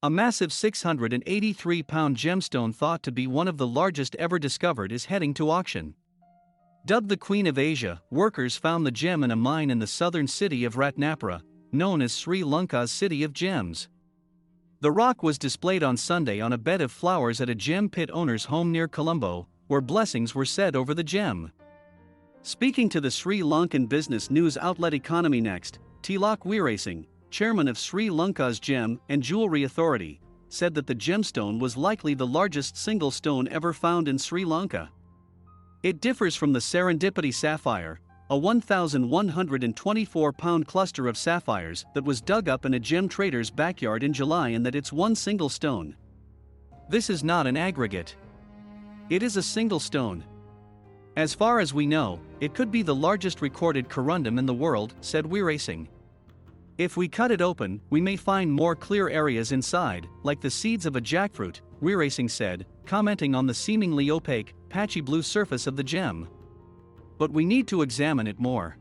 A massive 683-pound gemstone thought to be one of the largest ever discovered is heading to auction. Dubbed the Queen of Asia, workers found the gem in a mine in the southern city of Ratnapura, known as Sri Lanka's City of Gems. The rock was displayed on Sunday on a bed of flowers at a gem pit owner's home near Colombo, where blessings were said over the gem. Speaking to the Sri Lankan business news outlet Economy Next, Thilak Weerasinghe, chairman of Sri Lanka's Gem and Jewelry Authority, said that the gemstone was likely the largest single stone ever found in Sri Lanka. It differs from the Serendipity Sapphire, a 1,124-pound cluster of sapphires that was dug up in a gem trader's backyard in July, in that it's one single stone. This is not an aggregate. It is a single stone. As far as we know, it could be the largest recorded corundum in the world, said Weerasinghe. If we cut it open, we may find more clear areas inside, like the seeds of a jackfruit, Weerasinghe said, commenting on the seemingly opaque, patchy blue surface of the gem. But we need to examine it more.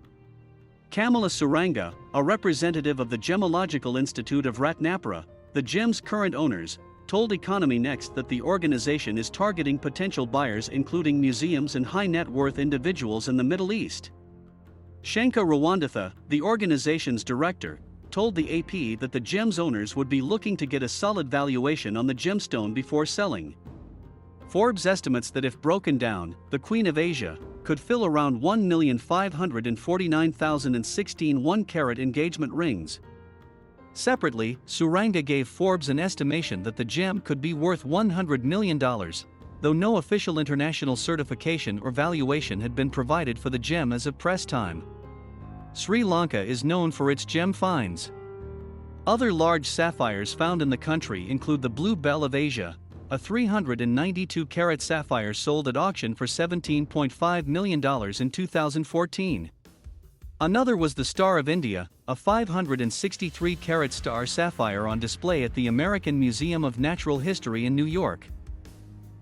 Kamala Suranga, a representative of the Gemological Institute of Ratnapura, the gem's current owners, told Economy Next that the organization is targeting potential buyers including museums and high-net-worth individuals in the Middle East. Shanka Rawandatha, the organization's director, told the AP that the gem's owners would be looking to get a solid valuation on the gemstone before selling. Forbes estimates that if broken down, the Queen of Asia could fill around 1,549,016 1-carat engagement rings. Separately, Suranga gave Forbes an estimation that the gem could be worth $100 million, though no official international certification or valuation had been provided for the gem as of press time. Sri Lanka is known for its gem finds. Other large sapphires found in the country include the Blue Bell of Asia, a 392-carat sapphire sold at auction for $17.5 million in 2014. Another was the Star of India, a 563-carat star sapphire on display at the American Museum of Natural History in New York.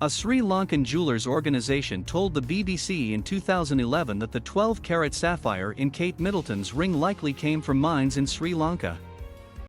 A Sri Lankan jewelers organization told the BBC in 2011 that the 12-carat sapphire in Kate Middleton's ring likely came from mines in Sri Lanka.